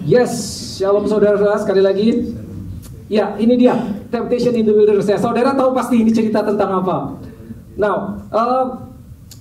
Yes, shalom saudara-saudara sekali lagi. Ya, ini dia Temptation in the Wilderness. Ya, saudara tahu pasti ini cerita tentang apa. Now,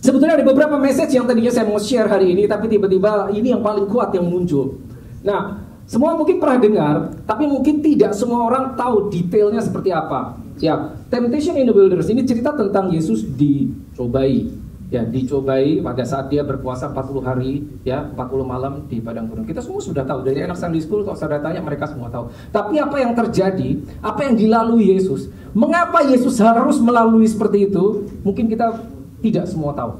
sebetulnya ada beberapa message yang tadinya saya mau share hari ini, tapi tiba-tiba ini yang paling kuat yang muncul. Nah, semua mungkin pernah dengar, tapi mungkin tidak semua orang tahu detailnya seperti apa. Ya, Temptation in the Wilderness ini cerita tentang Yesus dicobai. Ya, dicobai pada saat dia berpuasa 40 hari, ya, 40 malam di padang gurun. Kita semua sudah tahu, dari anak Sunday School kalau saudara tanya mereka semua tahu. Tapi apa yang terjadi, apa yang dilalui Yesus, mengapa Yesus harus melalui seperti itu, mungkin kita tidak semua tahu.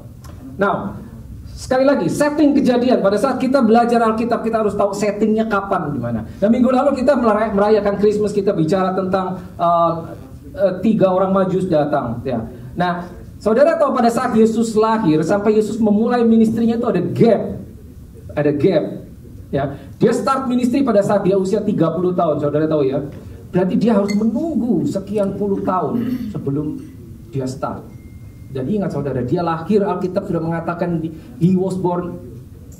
Nah, sekali lagi, setting kejadian, pada saat kita belajar Alkitab, kita harus tahu settingnya kapan, di mana. Dan minggu lalu kita merayakan Christmas, kita bicara tentang 3 orang Majus datang, ya. Nah, saudara tahu pada saat Yesus lahir sampai Yesus memulai ministrinya itu ada gap, ya. Dia start ministry pada saat dia usia 30 tahun, saudara tahu ya. Berarti dia harus menunggu sekian puluh tahun sebelum dia start. Dan ingat saudara, dia lahir, Alkitab sudah mengatakan he was born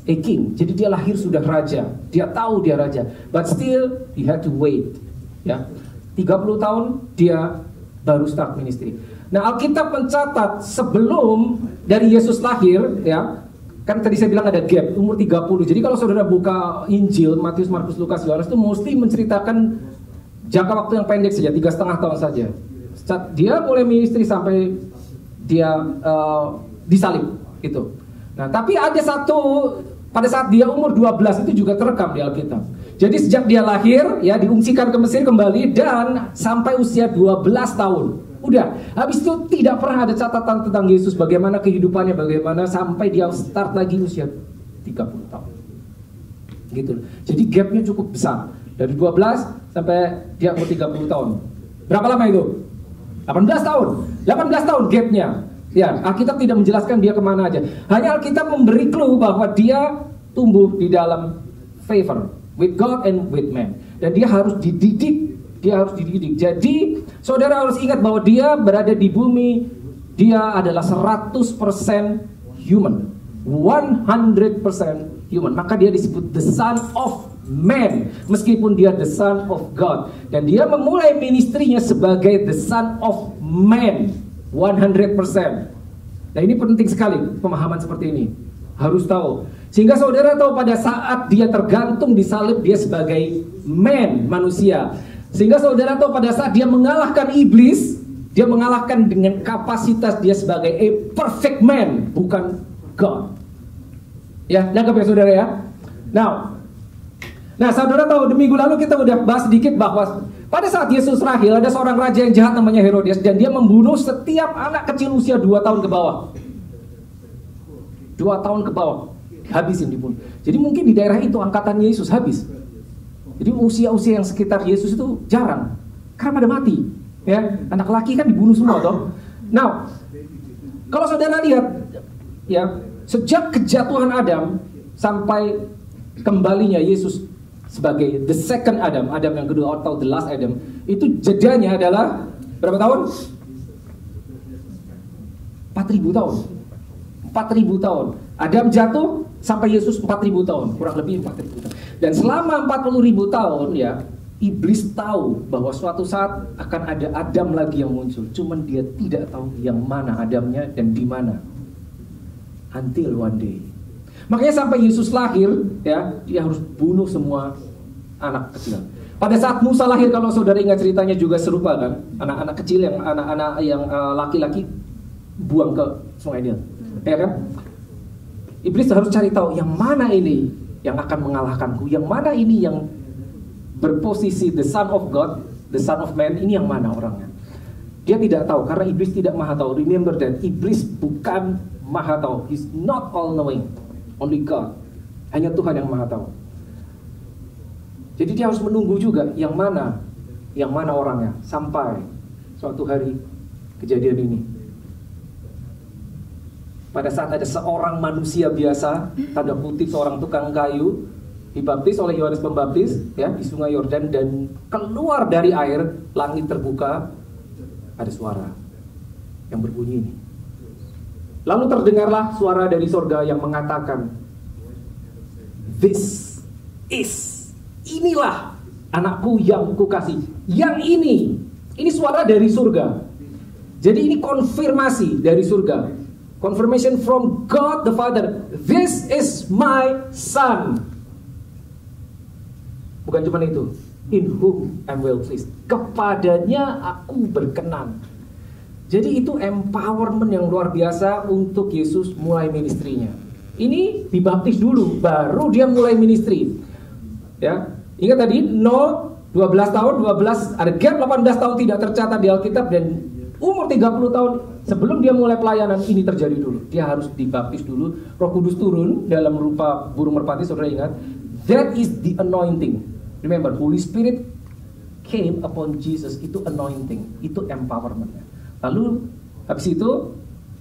a king. Jadi dia lahir sudah raja, dia tahu dia raja, but still he had to wait, ya. 30 tahun dia baru start ministry. Nah, Alkitab mencatat sebelum dari Yesus lahir, ya, kan tadi saya bilang ada gap, umur 30. Jadi kalau saudara buka Injil, Matius, Markus, Lukas, Yohanes itu mesti menceritakan jangka waktu yang pendek saja, 3,5 tahun saja. Dia mulai ministry sampai dia disalib, gitu. Nah, tapi ada satu, pada saat dia umur 12 itu juga terekam di Alkitab. Jadi sejak dia lahir, ya, diungsikan ke Mesir kembali dan sampai usia 12 tahun. Udah, habis itu tidak pernah ada catatan tentang Yesus, bagaimana kehidupannya, bagaimana sampai dia start lagi usia 30 tahun. Gitu. Jadi gapnya cukup besar. Dari 12 sampai dia umur 30 tahun. Berapa lama itu? 18 tahun. 18 tahun gapnya. Ya, Alkitab tidak menjelaskan dia kemana aja. Hanya Alkitab memberi clue bahwa dia tumbuh di dalam favor with God and with man. Dan dia harus dididik. Dia harus dididik. Jadi saudara harus ingat bahwa dia berada di bumi, dia adalah 100% human, 100% human. Maka dia disebut the son of man, meskipun dia the son of God. Dan dia memulai ministrinya sebagai the son of man, 100%. Nah, ini penting sekali pemahaman seperti ini. Harus tahu. Sehingga saudara tahu pada saat dia tergantung di salib, dia sebagai man, manusia. Sehingga saudara tahu pada saat dia mengalahkan iblis, dia mengalahkan dengan kapasitas dia sebagai a perfect man, bukan God. Ya, nangkap ya saudara ya. Nah saudara tahu di minggu lalu kita udah bahas sedikit bahwa pada saat Yesus lahir ada seorang raja yang jahat namanya Herodes, dan dia membunuh setiap anak kecil usia 2 tahun ke bawah. 2 tahun ke bawah, habisin dibunuh. Jadi mungkin di daerah itu angkatan Yesus habis. Jadi usia-usia yang sekitar Yesus itu jarang, karena pada mati, ya. Anak laki kan dibunuh semua, toh. Nah, kalau saudara lihat, ya, sejak kejatuhan Adam sampai kembalinya Yesus sebagai the second Adam, Adam yang kedua atau the last Adam, itu jedanya adalah berapa tahun? 4.000 tahun. 4.000 tahun. Adam jatuh sampai Yesus 4.000 tahun, kurang lebih 4.000 tahun. Dan selama 40.000 tahun, ya, iblis tahu bahwa suatu saat akan ada Adam lagi yang muncul. Cuman dia tidak tahu yang mana Adamnya dan di mana. Until one day. Makanya sampai Yesus lahir, ya, dia harus bunuh semua anak kecil. Pada saat Musa lahir, kalau saudara ingat ceritanya juga serupa kan, anak-anak kecil yang anak-anak yang laki-laki buang ke Sungai Nil, ya kan? Iblis harus cari tahu yang mana ini yang akan mengalahkanku, yang mana ini yang berposisi the son of God, the son of man, ini yang mana orangnya. Dia tidak tahu karena iblis tidak maha tahu. Remember that, iblis bukan maha tahu. He's not all knowing, only God. Hanya Tuhan yang maha tahu. Jadi dia harus menunggu juga yang mana orangnya sampai suatu hari kejadian ini. Pada saat ada seorang manusia biasa, tanda kutip seorang tukang kayu, dibaptis oleh Yohanes Pembaptis, ya, di Sungai Yordan, dan keluar dari air, langit terbuka, ada suara yang berbunyi ini. Lalu terdengarlah suara dari sorga yang mengatakan, "This is inilah anakku yang kukasih. Yang ini suara dari surga. Jadi ini konfirmasi dari surga. Confirmation from God the Father. This is my son. Bukan cuma itu. In whom I'm well pleased. Kepadanya aku berkenan. Jadi itu empowerment yang luar biasa untuk Yesus mulai ministrinya. Ini dibaptis dulu, baru dia mulai ministry. Ya, ingat tadi 12 tahun, 12 ada gap 18 tahun tidak tercatat di Alkitab, dan umur 30 tahun sebelum dia mulai pelayanan ini terjadi dulu. Dia harus dibaptis dulu, Roh Kudus turun dalam rupa burung merpati, saudara ingat. That is the anointing. Remember, Holy Spirit came upon Jesus, itu anointing, itu empowerment. Lalu habis itu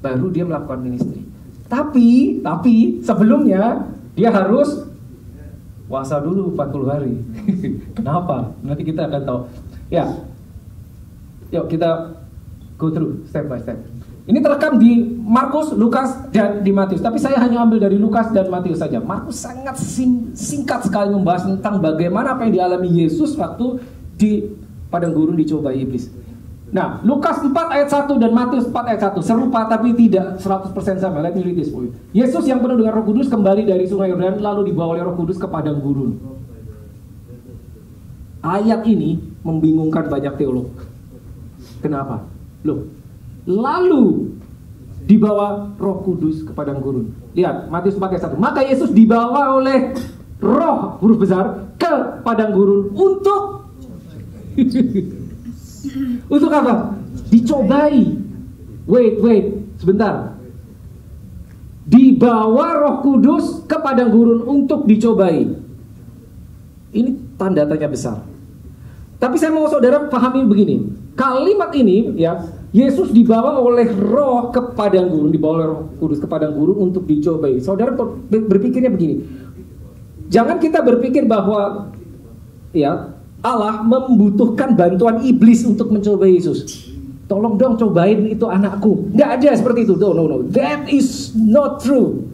baru dia melakukan ministry. Tapi sebelumnya dia harus puasa dulu 40 hari. Kenapa? Nanti kita akan tahu. Ya. Yuk kita go through step by step. Ini terekam di Markus, Lukas, dan di Matius. Tapi saya hanya ambil dari Lukas dan Matius saja. Markus sangat singkat sekali membahas tentang bagaimana apa yang dialami Yesus waktu di padang gurun dicobai iblis. Nah, Lukas 4 ayat 1 dan Matius 4 ayat 1 serupa tapi tidak 100% sama. Let me read this for you. Yesus yang penuh dengan Roh Kudus kembali dari sungai Yordan lalu dibawa oleh Roh Kudus ke padang gurun. Ayat ini membingungkan banyak teolog. Kenapa? Loh, lalu dibawa Roh Kudus ke padang gurun. Lihat, Matius 4 ayat 1. Maka Yesus dibawa oleh Roh, huruf besar, ke padang gurun untuk untuk apa? Dicobai. Wait, sebentar. Dibawa Roh Kudus ke padang gurun untuk dicobai. Ini tanda tanya besar. Tapi saya mau saudara pahami begini. Kalimat ini ya, Yesus dibawa oleh Roh ke padang gurun, dibawa oleh Roh Kudus ke padang gurun untuk dicobai. Saudara berpikirnya begini. Jangan kita berpikir bahwa ya Allah membutuhkan bantuan iblis untuk mencobai Yesus. Tolong dong cobain itu anakku. Nggak ada seperti itu. No. That is not true.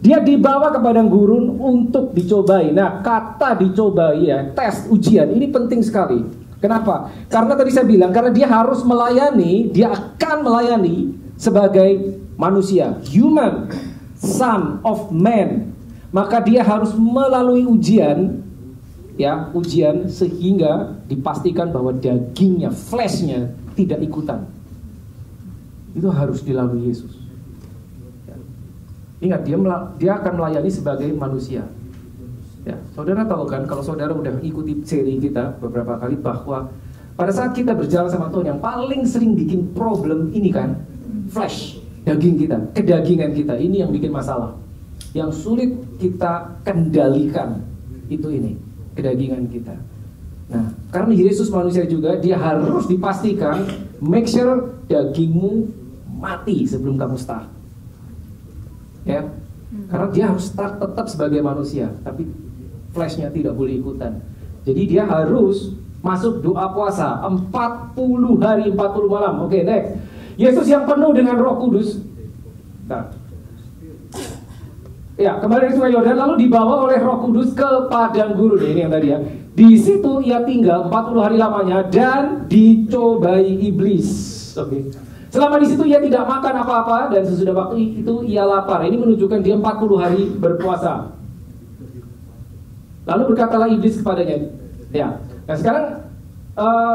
Dia dibawa ke padang gurun untuk dicobai. Nah, kata dicobai ya, tes, ujian, ini penting sekali. Kenapa? Karena tadi saya bilang, karena dia harus melayani, dia akan melayani sebagai manusia. Human, son of man. Maka dia harus melalui ujian, ya, ujian sehingga dipastikan bahwa dagingnya, fleshnya tidak ikutan. Itu harus dilalui Yesus. Ya. Ingat, dia akan melayani sebagai manusia. Ya, saudara tahu kan, kalau saudara udah ikuti seri kita beberapa kali, bahwa pada saat kita berjalan sama Tuhan, yang paling sering bikin problem ini kan, flesh, daging kita, kedagingan kita, ini yang bikin masalah. Yang sulit kita kendalikan itu ini, kedagingan kita. Nah, karena Yesus manusia juga, dia harus dipastikan make sure dagingmu mati sebelum kamu start. Ya, karena dia harus start tetap sebagai manusia, tapi fleshnya tidak boleh ikutan. Jadi dia harus masuk doa puasa 40 hari 40 malam. Oke, next. Yesus yang penuh dengan Roh Kudus. Nah, ya, kembali dari sungai Yordan lalu dibawa oleh Roh Kudus ke padang gurun. Ini yang tadi ya. Di situ ia tinggal 40 hari lamanya dan dicobai iblis. Oke. Selama di situ ia tidak makan apa-apa dan sesudah waktu itu ia lapar. Ini menunjukkan dia 40 hari berpuasa. Lalu berkatalah iblis kepadanya. Ya. Nah, sekarang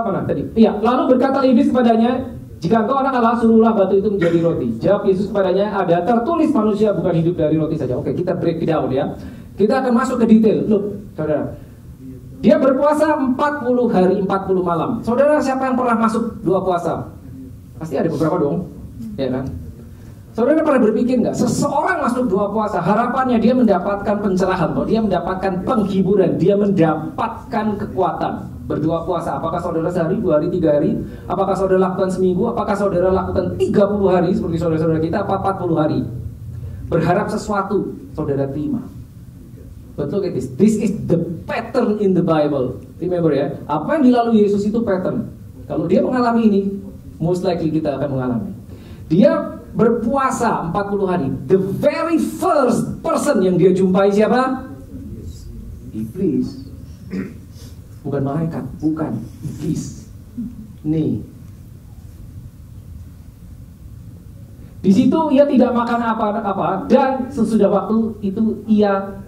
mana tadi? Iya, lalu berkatalah iblis kepadanya, jika engkau anak Allah, suruhlah batu itu menjadi roti. Jawab Yesus kepadanya, ada tertulis manusia bukan hidup dari roti saja. Oke, kita break down ya. Kita akan masuk ke detail. Look, saudara. Dia berpuasa 40 hari 40 malam. Saudara, siapa yang pernah masuk doa puasa? Pasti ada beberapa dong. Ya kan? Saudara pernah berpikir nggak? Seseorang masuk doa puasa, harapannya dia mendapatkan pencerahan, dia mendapatkan penghiburan, dia mendapatkan kekuatan. Berdoa puasa, apakah saudara sehari, 2 hari, 3 hari? Apakah saudara lakukan seminggu? Apakah saudara lakukan 30 hari seperti saudara-saudara kita? Apa 40 hari? Berharap sesuatu, saudara terima. But look at this. This is the pattern in the Bible. Remember ya, apa yang dilalui Yesus itu pattern. Kalau dia mengalami ini, most likely kita akan mengalami. Dia berpuasa 40 hari. The very first person yang dia jumpai siapa? Iblis. Bukan malaikat, bukan iblis. Nih. Di situ ia tidak makan apa-apa dan sesudah waktu itu ia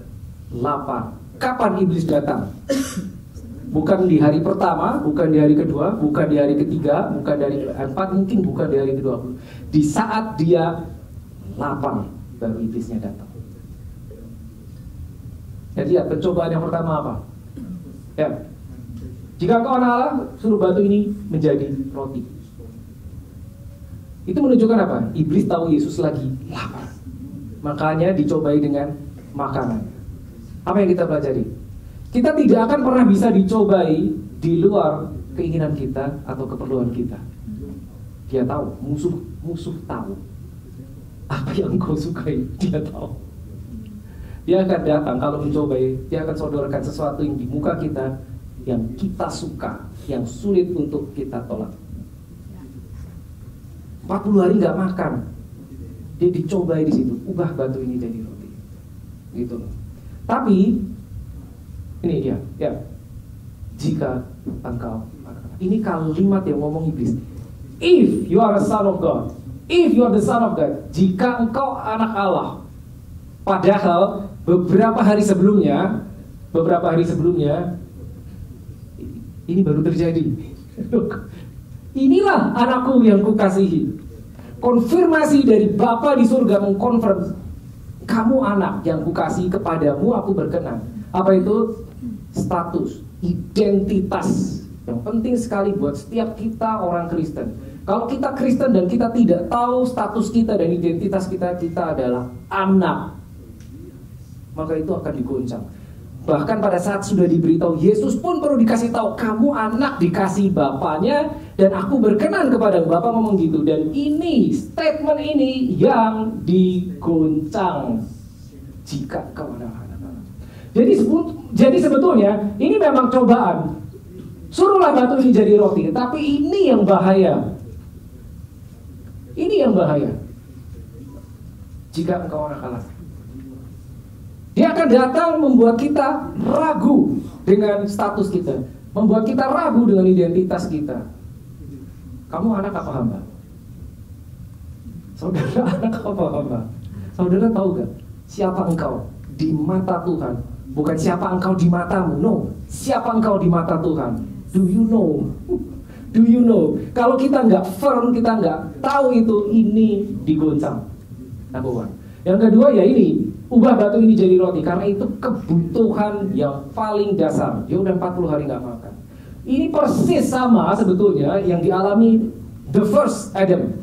lapar. Kapan iblis datang? Bukan di hari pertama, bukan di hari kedua, bukan di hari ketiga, bukan dari keempat, mungkin bukan di hari kedua. Di saat dia lapar, baru iblisnya datang. Jadi ya, pencobaan yang pertama apa? Ya, jika engkau anak Allah, suruh batu ini menjadi roti. Itu menunjukkan apa? Iblis tahu Yesus lagi lapar, makanya dicobai dengan makanan. Apa yang kita pelajari? Kita tidak akan pernah bisa dicobai di luar keinginan kita atau keperluan kita. Dia tahu, musuh tahu apa yang kau sukai, dia tahu. Dia akan datang kalau mencobai, dia akan sodorkan sesuatu yang di muka kita, yang kita suka, yang sulit untuk kita tolak. 40 hari nggak makan, dia dicobai di situ, ubah batu ini jadi roti, gitu. Tapi ini dia, ya. Jika engkau, ini kalimat yang ngomong iblis. If you are a son of God, if you are the son of God, jika engkau anak Allah. Padahal beberapa hari sebelumnya ini baru terjadi. Inilah anakku yang kukasihi. Konfirmasi dari Bapa di surga mengkonfirm, kamu anak yang kukasihi, kepadamu aku berkenan. Apa itu? Status, identitas yang penting sekali buat setiap kita orang Kristen. Kalau kita Kristen dan kita tidak tahu status kita dan identitas kita adalah anak, maka itu akan digoncang. Bahkan pada saat sudah diberitahu, Yesus pun perlu dikasih tahu, kamu anak dikasih Bapaknya dan aku berkenan kepada Bapa, ngomong gitu. Dan ini, statement ini yang digoncang jika kau anak-anak. Jadi sebetulnya ini memang cobaan. Suruhlah batu ini jadi roti. Tapi ini yang bahaya. Ini yang bahaya. Jika engkau anak Allah, dia akan datang membuat kita ragu dengan status kita, membuat kita ragu dengan identitas kita. Kamu anak apa hamba? Saudara anak apa hamba? Saudara tahu gak siapa engkau di mata Tuhan? Bukan siapa engkau di matamu, no. Siapa engkau di mata Tuhan? Do you know? Do you know? Kalau kita nggak firm, kita nggak tahu itu, ini digoncang. Number one. Yang kedua ya ini, ubah batu ini jadi roti. Karena itu kebutuhan yang paling dasar. Dia udah 40 hari nggak makan. Ini persis sama sebetulnya yang dialami the first Adam.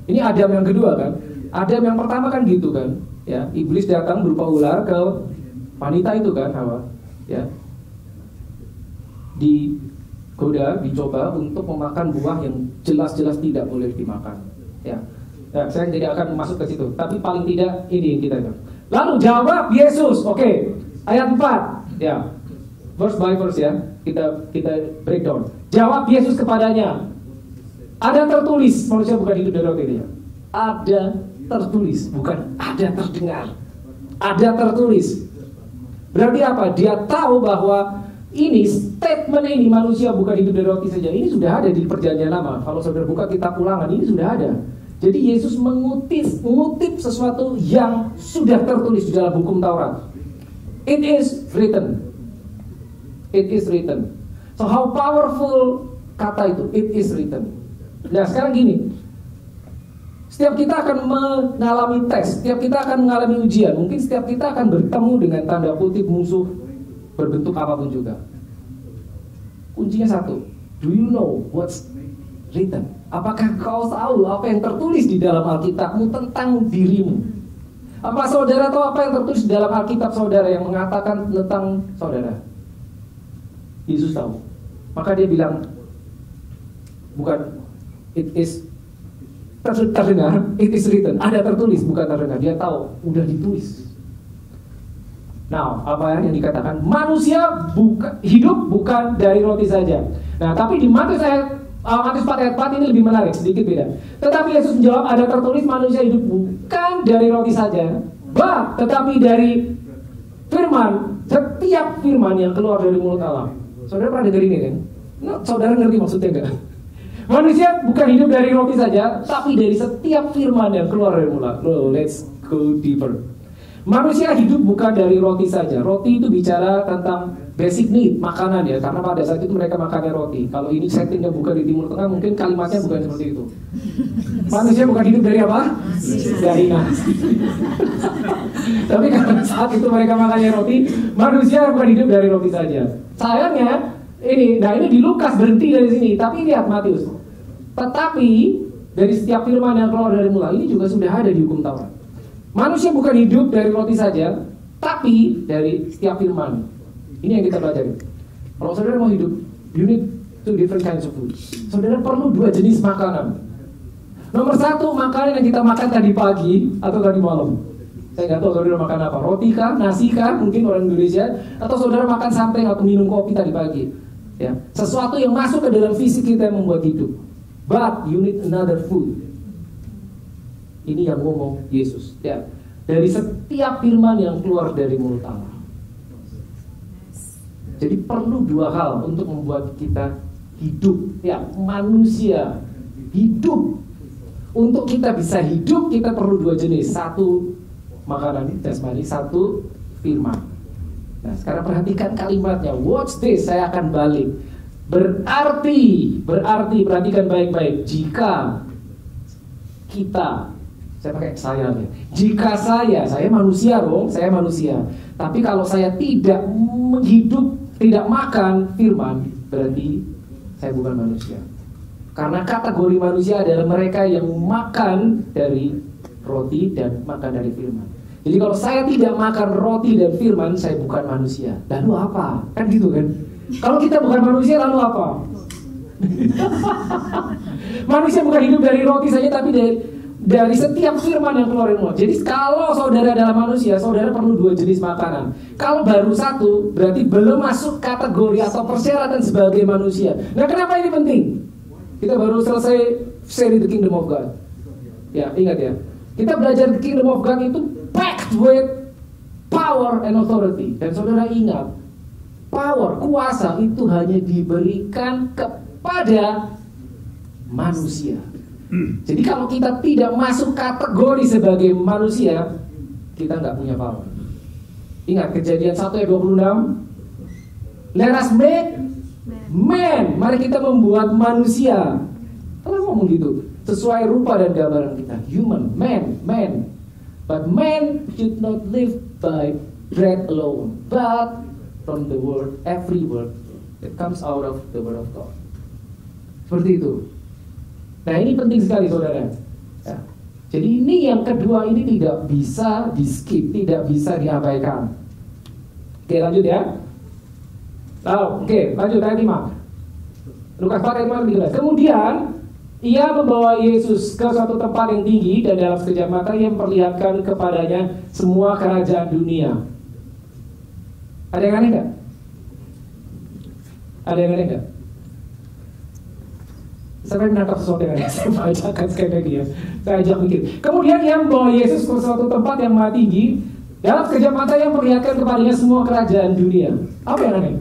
Ini Adam yang kedua kan. Adam yang pertama kan gitu kan. Ya, iblis datang berupa ular ke wanita itu kan, Hawa, ya, digoda, dicoba untuk memakan buah yang jelas-jelas tidak boleh dimakan. Ya, saya tidak akan masuk ke situ, tapi paling tidak ini yang kita tahu. Lalu jawab Yesus, oke, ayat 4, ya, verse by verse ya, kita breakdown. Jawab Yesus kepadanya, ada tertulis, manusia bukan hidup dari roti dia. Ada tertulis, bukan ada terdengar. Ada tertulis. Berarti apa? Dia tahu bahwa ini statement ini, manusia bukan hidup dari roti saja, ini sudah ada di Perjanjian Lama. Kalau saudara buka kitab Ulangan, ini sudah ada. Jadi Yesus mengutip sesuatu yang sudah tertulis di dalam hukum Taurat. It is written. It is written. So how powerful kata itu? It is written. Nah sekarang gini, setiap kita akan mengalami tes, setiap kita akan mengalami ujian. Mungkin setiap kita akan bertemu dengan tanda kutip musuh berbentuk apapun juga. Kuncinya satu, do you know what's written? Apakah kau tahu apa yang tertulis di dalam Alkitabmu tentang dirimu? Apa saudara tahu apa yang tertulis di dalam Alkitab saudara yang mengatakan tentang saudara? Yesus tahu. Maka dia bilang, bukan it is terdengar, it is written. Ada tertulis, bukan terdengar. Dia tahu, udah ditulis. Nah, apa yang dikatakan? Manusia hidup bukan dari roti saja. Nah, tapi di Matius 4 ayat 4 ini lebih menarik, sedikit beda. Tetapi Yesus menjawab, ada tertulis manusia hidup bukan dari roti saja, tetapi dari firman setiap firman yang keluar dari mulut Allah. Saudara pernah dengar ini kan? Nah, saudara ngerti maksudnya enggak? Manusia bukan hidup dari roti saja, tapi dari setiap firman yang keluar dari mulut. Let's go deeper. Manusia hidup bukan dari roti saja. Roti itu bicara tentang basic need, makanan ya. Karena pada saat itu mereka makannya roti. Kalau ini settingnya bukan di Timur Tengah, mungkin kalimatnya bukan seperti itu. Manusia bukan hidup dari apa? Dari nasi. Tapi karena saat itu mereka makannya roti, manusia bukan hidup dari roti saja. Sayangnya, ini di Lukas berhenti dari sini. Tapi lihat Matius. Tetapi dari setiap firman yang keluar dari mulut ini juga sudah ada di hukum Taurat. Manusia bukan hidup dari roti saja, tapi dari setiap firman. Ini yang kita pelajari. Kalau saudara mau hidup, you need two different kinds of food. Saudara perlu dua jenis makanan. Nomor satu, makanan yang kita makan tadi pagi atau tadi malam. Saya nggak tahu saudara makan apa, roti kah, nasi kah, mungkin orang Indonesia, atau saudara makan something atau minum kopi tadi pagi. Ya, sesuatu yang masuk ke dalam fisik kita yang membuat hidup. But you need another food. Ini yang ngomong Yesus ya. Dari setiap firman yang keluar dari mulut Allah. Jadi perlu dua hal untuk membuat kita hidup ya, manusia hidup. Untuk kita bisa hidup kita perlu dua jenis. Satu makanan jasmani, satu firman. Nah sekarang perhatikan kalimatnya. Watch this, saya akan balik. Berarti perhatikan baik-baik. Jika kita, saya pakai saya nih. Jika saya manusia dong, saya manusia. Tapi kalau saya tidak hidup, tidak makan firman, berarti saya bukan manusia. Karena kategori manusia adalah mereka yang makan dari roti dan makan dari firman. Jadi kalau saya tidak makan roti dan firman, saya bukan manusia. Lalu apa? Kan gitu kan? Kalau kita bukan manusia, lalu apa? Manusia bukan hidup dari roti saja, tapi dari setiap firman yang keluar dari mulut. Jadi kalau saudara adalah manusia, saudara perlu dua jenis makanan. Kalau baru satu, berarti belum masuk kategori atau persyaratan sebagai manusia. Nah kenapa ini penting? Kita baru selesai seri The Kingdom of God. Ya ingat ya, kita belajar The Kingdom of God itu packed with power and authority. Dan saudara ingat, power, kuasa itu hanya diberikan kepada manusia. Jadi kalau kita tidak masuk kategori sebagai manusia, kita nggak punya power. Ingat Kejadian 1 ayat 26. Let us make man. Mari kita membuat manusia. Allah ngomong gitu, sesuai rupa dan gambaran kita. Human, man. But man should not live by bread alone, but from the word, every word that comes out of the word of God. Seperti itu. Nah ini penting sekali saudara ya. Jadi ini yang kedua ini tidak bisa di skip, tidak bisa diabaikan. Oke lanjut ya. Oke lanjut ayat 5. Lukas 4 ayat 5. Kemudian ia membawa Yesus ke suatu tempat yang tinggi, dan dalam sekejap mata ia memperlihatkan kepadanya semua kerajaan dunia. Ada yang aneh nggak? Ada yang aneh nggak? Saya menangkap sesuatu yang aneh. Saya bacakan sekali lagi ya. Saya ajak mikir. Kemudian ia membawa Yesus ke suatu tempat yang maha tinggi. Dalam sekejap mata ia memperlihatkan kepadanya semua kerajaan dunia. Apa yang aneh?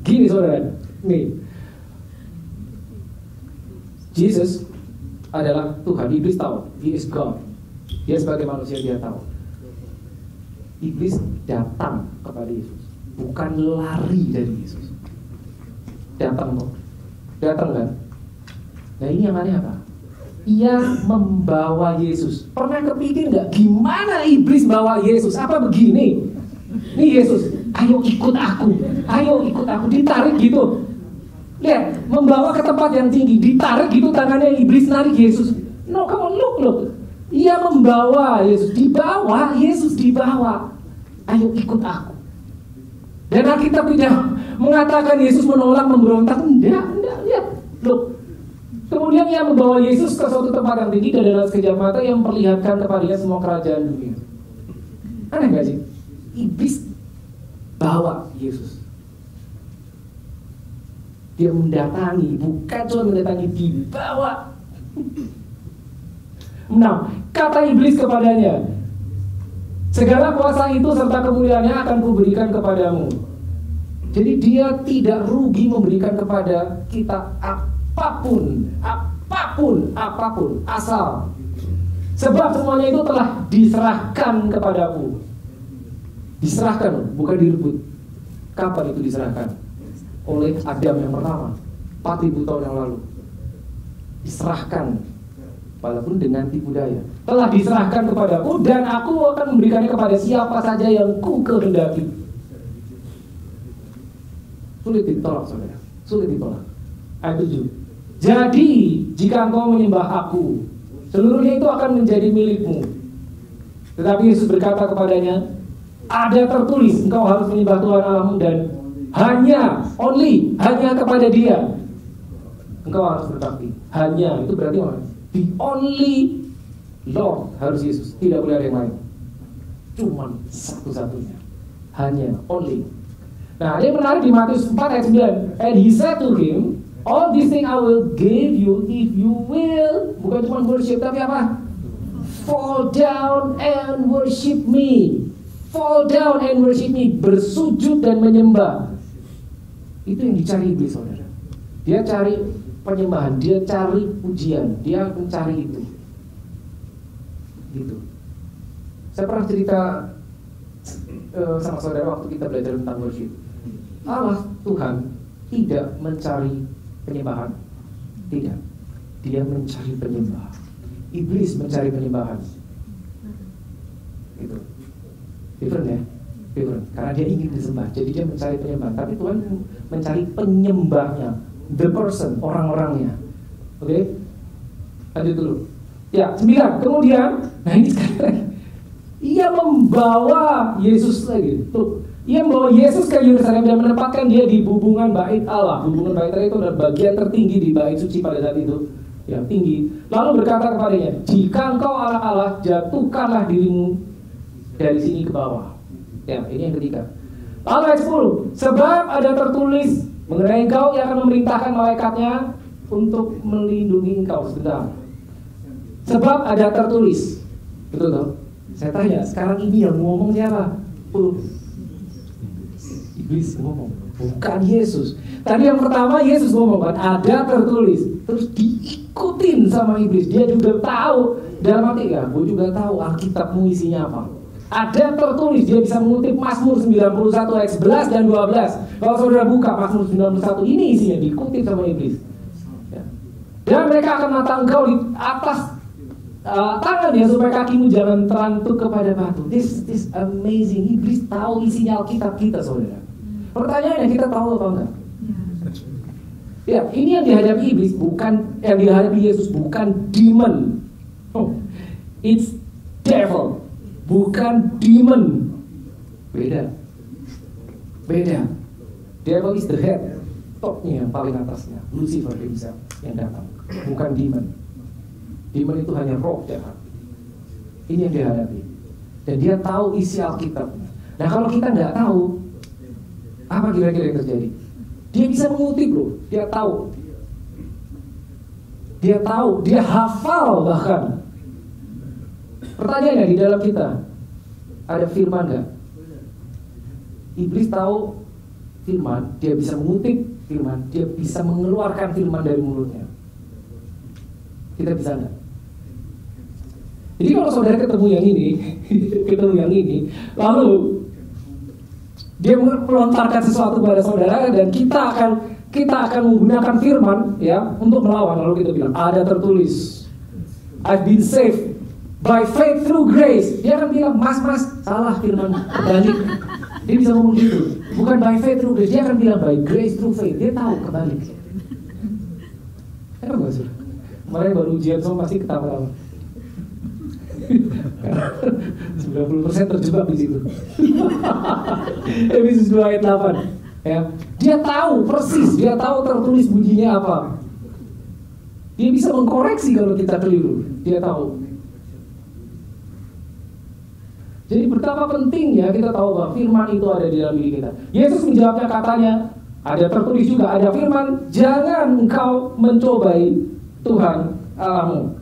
Gini saudara, nih. Jesus adalah Tuhan. Iblis tahu, He is God. Dia sebagai manusia dia tahu. Iblis datang kepada Yesus, bukan lari dari Yesus. Datang kan? Nah ini yang aneh apa? Ia membawa Yesus. Pernah kepikir nggak gimana iblis bawa Yesus? Apa begini? Nih Yesus, ayo ikut aku, ditarik gitu. Lihat, membawa ke tempat yang tinggi, ditarik gitu tangannya, iblis narik Yesus. No, come on, look. Ia membawa Yesus, dibawa. Ayo ikut aku. Dan Alkitab tidak mengatakan Yesus menolak, memberontak. Enggak, lihat. Look. Kemudian ia membawa Yesus ke suatu tempat yang tinggi, dan dalam sekejap mata ia memperlihatkan kepadanya semua kerajaan dunia. Aneh gak sih? Iblis bawa Yesus. Dia mendatangi, bukan cuma mendatangi, dibawa. Nah, kata iblis kepadanya, Segala kuasa itu serta kemuliaannya akan kuberikan kepadamu. Jadi dia tidak rugi memberikan kepada kita apapun, asal. Sebab semuanya itu telah diserahkan kepadaku. Diserahkan, bukan direbut. Kapan itu diserahkan? Oleh Adam yang pertama, 4.000 tahun yang lalu. Diserahkan, walaupun dengan tipu daya. Telah diserahkan kepadaku, dan aku akan memberikannya kepada siapa saja yang ku kehendaki. Sulit ditolak, saudara. Sulit ditolak. Ayat 7. Jadi, jika engkau menyembah aku, seluruhnya itu akan menjadi milikmu. Tetapi Yesus berkata kepadanya, ada tertulis, engkau harus menyembah Tuhan Allahmu dan hanya kepada Dia engkau harus berbakti. Hanya, itu berarti apa? The only Lord harus Yesus, tidak boleh ada yang lain. Cuman satu-satunya. Hanya, only. Nah, dia menarik di Matius 4 ayat 9. And he said to him, all these things I will give you if you will. Bukan cuma worship, tapi apa? Fall down and worship me. Fall down and worship me. Bersujud dan menyembah. Itu yang dicari iblis, saudara. Dia cari penyembahan, dia cari pujian, dia mencari itu. Gitu. Saya pernah cerita sama saudara waktu kita belajar tentang worship. Allah Tuhan tidak mencari penyembahan. Tidak. Dia mencari penyembah. Iblis mencari penyembahan. Gitu. Different ya? Different. Karena dia ingin disembah, jadi dia mencari penyembah. Tapi Tuhan mencari penyembahnya, the person, orang-orangnya. Oke? Lanjut dulu. Ya, 9. Kemudian, nah ini sekarang ia membawa Yesus lagi. Tuh, ia membawa Yesus ke Yerusalem dan menempatkan dia di bubungan bait Allah. Bubungan bait Allah itu adalah bagian tertinggi di bait suci pada saat itu, yang tinggi. Lalu berkata kepadanya, jika engkau Allah, jatuhkanlah dirimu dari sini ke bawah. Ya, ini yang ketiga. Lalu ayat 10, sebab ada tertulis mengenai engkau, ia akan memerintahkan malaikatnya untuk melindungi engkau. Sebentar. Sebab ada tertulis. Betul toh? Saya tanya, sekarang ini yang ngomong siapa? Iblis ngomong, bukan Yesus. Tadi yang pertama Yesus ngomong kan, ada tertulis. Terus diikutin sama iblis. Dia juga tahu, dalam hati ya, gue juga tahu Alkitabmu isinya apa. Ada tertulis, dia bisa mengutip Mazmur 91 ayat 11 dan 12. Kalau saudara buka Mazmur 91, ini isinya diikutin sama iblis. Ya. Dan mereka akan mata engkau di atas tangan ya, supaya kakimu jangan terantuk kepada batu. This amazing. Iblis tahu isinya Alkitab kita, saudara. Pertanyaannya, kita tahu apa enggak? Ya, ini yang dihadapi iblis, bukan yang dihadapi Yesus, bukan demon. It's devil, bukan demon. Beda. Devil is the head, topnya yang paling atasnya, Lucifer himself yang datang, bukan demon. Demon itu hanya roh jahat. Ini yang dihadapi. Dan dia tahu isi Alkitab. Nah, kalau kita nggak tahu, apa kira-kira yang terjadi? Dia bisa mengutip loh. Dia tahu, dia hafal bahkan. Pertanyaannya, di dalam kita ada firman nggak? Iblis tahu firman, dia bisa mengutip firman, dia bisa mengeluarkan firman dari mulutnya. Kita bisa nggak? Jadi kalau saudara ketemu yang ini, lalu dia melontarkan sesuatu kepada saudara dan kita akan menggunakan firman ya untuk melawan. Lalu kita bilang, ada tertulis, I've been saved by faith through grace. Dia akan bilang, mas salah firman, kebalik. Dia bisa ngomong gitu, bukan by faith through grace. Dia akan bilang by grace through faith. Dia tahu kebalik. Kenapa gak sih? Kemarin baru ujian semua pasti ketawa-tawa. 90% terjebak di situ. Efesus 2 ayat 8. Ya, dia tahu persis, dia tahu tertulis bunyinya apa. Dia bisa mengkoreksi kalau kita keliru. Dia tahu. Jadi betapa pentingnya kita tahu bahwa firman itu ada di dalam diri kita. Yesus menjawabnya katanya, ada tertulis juga, ada firman, jangan engkau mencobai Tuhan Allahmu.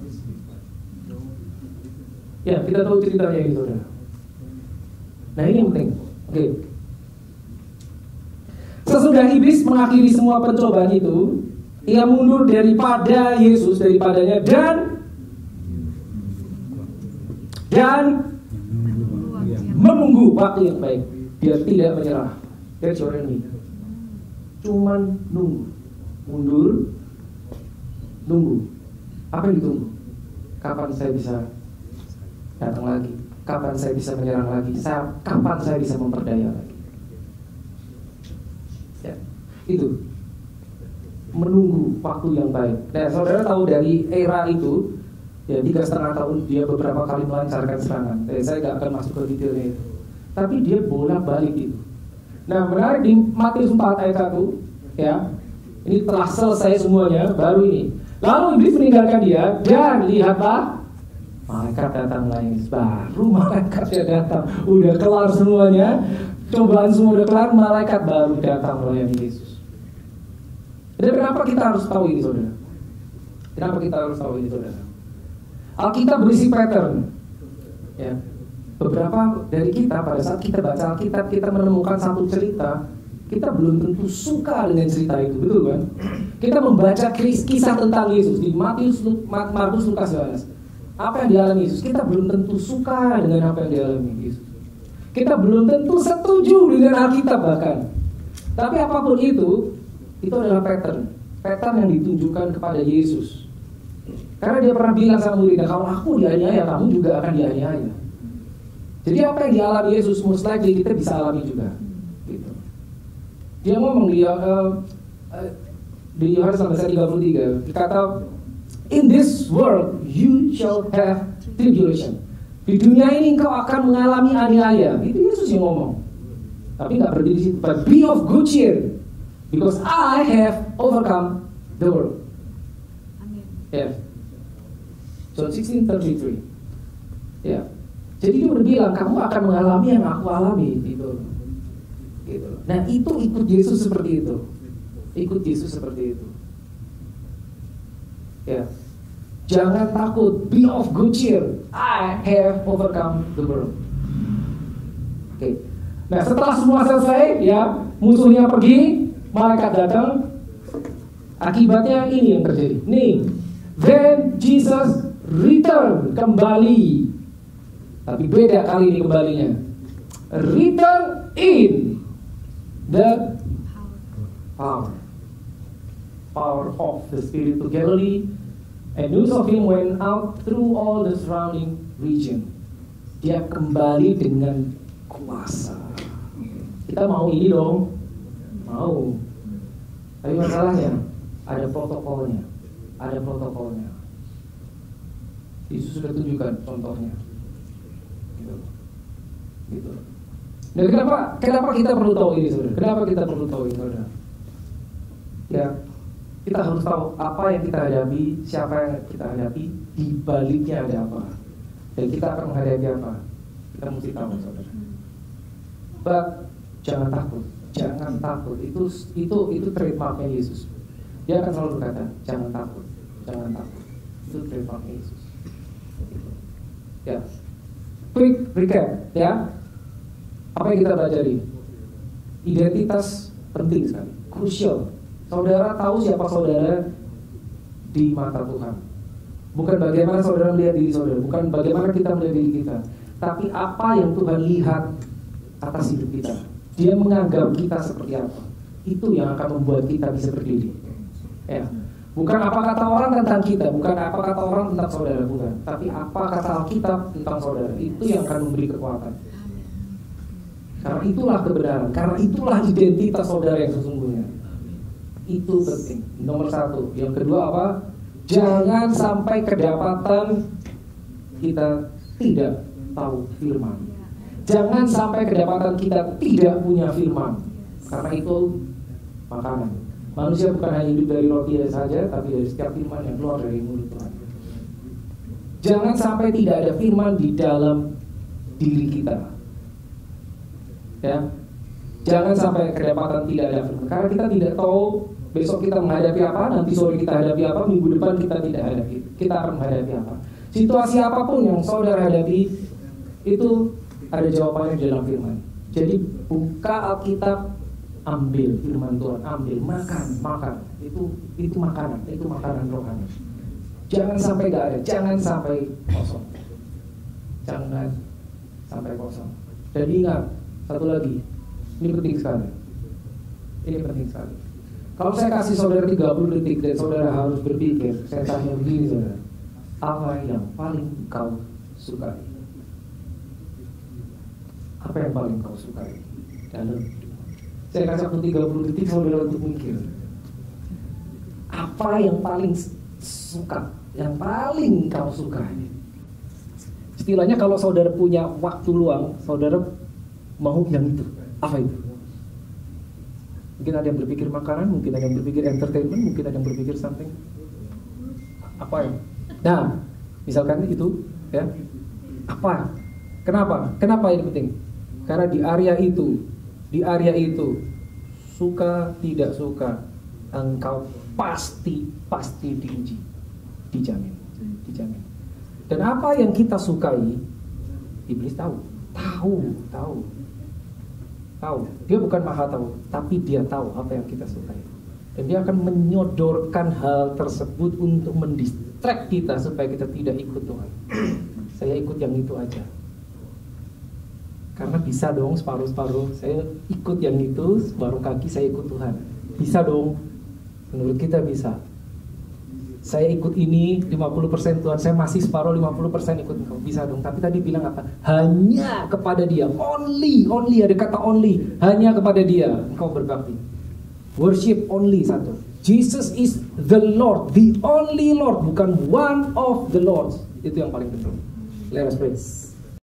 Ya, kita tahu ceritanya ini, saudara. Nah ini yang penting. Oke. Sesudah iblis mengakhiri semua pencobaan itu, ia mundur daripada Yesus, daripadanya dan menunggu waktu yang baik. Dia tidak menyerah. That's your enemy. Cuman nunggu, mundur, nunggu. Apa yang ditunggu? Kapan saya bisa datang lagi? Kapan saya bisa menyerang lagi? Kapan saya bisa memperdaya lagi? Ya, itu menunggu waktu yang baik. Nah, saudara tahu dari era itu, ya 3,5 tahun dia beberapa kali melancarkan serangan. Saya nggak akan masuk ke detailnya itu. Tapi dia bolak-balik itu. Nah, menarik di Matius 4 ayat 1, ya. Ini telah selesai semuanya, baru ini. Lalu iblis meninggalkan dia dan lihatlah malaikat datang lagi. Baru malaikatnya datang, udah kelar semuanya, cobaan semua udah kelar, malaikat baru datang melayani Yesus. Dan kenapa kita harus tahu ini, saudara? Kenapa kita harus tahu ini, saudara? Alkitab berisi pattern. Ya. Beberapa dari kita pada saat kita baca Alkitab, kita menemukan satu cerita, kita belum tentu suka dengan cerita itu, betul kan? Kita membaca kisah tentang Yesus di Matius, Markus, Lukas, Yohanes. Apa yang dialami Yesus, kita belum tentu suka dengan apa yang dialami Yesus. Kita belum tentu setuju dengan Alkitab bahkan. Tapi apapun itu adalah pattern yang ditunjukkan kepada Yesus. Karena dia pernah bilang sama muridnya, kalau aku dianiaya, kamu juga akan dianiaya. Jadi apa yang dialami Yesus, most likely kita bisa alami juga. Gitu. Dia ngomong di Yohanes 33, kata, in this world you shall have tribulation. Di dunia ini engkau akan mengalami aniaya. Itu Yesus yang ngomong. Tapi nggak berdiri di situ. But be of good cheer, because I have overcome the world. Amin. Ya. John 16:33. Ya. Jadi dia berbilang, kamu akan mengalami yang aku alami, gitu. Nah itu ikut Yesus seperti itu. Ikut Yesus seperti itu. Ya. Jangan takut, be of good cheer. I have overcome the world. Oke. Nah setelah semua selesai, ya musuhnya pergi, malaikat datang. Akibatnya ini yang terjadi. Nih, then Jesus return, kembali. Tapi beda kali ini kembalinya. Return in the power of the Spirit to Galilee, and news of him went out through all the surrounding region. Dia kembali dengan kuasa. Kita mau ini dong, mau. Tapi masalahnya ada protokolnya, Yesus sudah tunjukkan contohnya. Gitu. Dan kenapa kita perlu tahu ini, saudara? Kenapa kita perlu tahu ini, saudara? Ya, kita harus tahu apa yang kita hadapi, siapa yang kita hadapi, di baliknya ada apa, dan kita akan menghadapi apa. Kita mesti tahu, saudara. But jangan takut. Itu trademarknya Yesus. Dia akan selalu berkata, jangan takut. Itu trademarknya Yesus. Ya. Quick recap, ya. Apa yang kita pelajari? Identitas penting sekali, krusial. Saudara tahu siapa saudara di mata Tuhan. Bukan bagaimana saudara melihat diri saudara, bukan bagaimana kita melihat diri kita, tapi apa yang Tuhan lihat atas hidup kita. Dia menganggap kita seperti apa. Itu yang akan membuat kita bisa berdiri. Ya. Bukan apa kata orang tentang kita, bukan apa kata orang tentang saudara, bukan. Tapi apa kata Alkitab tentang saudara, itu yang akan memberi kekuatan. Karena itulah kebenaran, karena itulah identitas saudara yang sesungguhnya. Itu penting. Nomor 1. Yang kedua apa? Jangan sampai kedapatan kita tidak tahu firman. Jangan sampai kedapatan kita tidak punya firman. Karena itu makanan. Manusia bukan hanya hidup dari roti saja, tapi dari setiap firman yang keluar dari mulut Tuhan. Jangan sampai tidak ada firman di dalam diri kita. Ya, jangan sampai kedapatan tidak ada firman. Karena kita tidak tahu besok kita menghadapi apa, nanti sore kita hadapi apa, minggu depan kita tidak hadapi. Kita akan menghadapi apa. Situasi apapun yang saudara hadapi, itu Ada jawabannya di dalam firman. Jadi buka Alkitab, ambil firman Tuhan, ambil, makan. Itu makanan rohani. Jangan sampai gak ada, jangan sampai kosong. Jangan sampai kosong. Dan ingat, satu lagi, ini penting sekali. Kalau saya kasih saudara 30 detik dan saudara harus berpikir, saya tanya begini saudara, apa yang paling kau sukai? Apa yang paling kau sukai? Saya kasih waktu 30 detik saudara untuk mikir. Apa yang paling suka? Yang paling kau sukai? Istilahnya kalau saudara punya waktu luang, saudara mau yang itu. Apa itu? Mungkin ada yang berpikir makanan, mungkin ada yang berpikir entertainment, mungkin ada yang berpikir something. Apa ya? Nah, misalkan itu, ya. Apa? Kenapa ini penting? Karena di area itu, suka tidak suka, engkau pasti diuji, dijamin. Dan apa yang kita sukai, iblis tahu. Dia bukan maha tahu, tapi dia tahu apa yang kita sukai. Dan dia akan menyodorkan hal tersebut untuk mendistract kita supaya kita tidak ikut Tuhan. Saya ikut yang itu aja. Karena bisa dong separuh-separuh. Saya ikut yang itu, separuh kaki saya ikut Tuhan. Bisa dong. Menurut kita bisa. Saya ikut ini 50% Tuhan, saya masih separuh 50% ikut Engkau. Bisa dong. Tapi tadi bilang apa? Hanya kepada Dia. Only, ada kata only. Hanya kepada Dia Engkau berbakti. Worship only satu. Jesus is the Lord, the only Lord, bukan one of the Lords. Itu yang paling penting. Let us pray.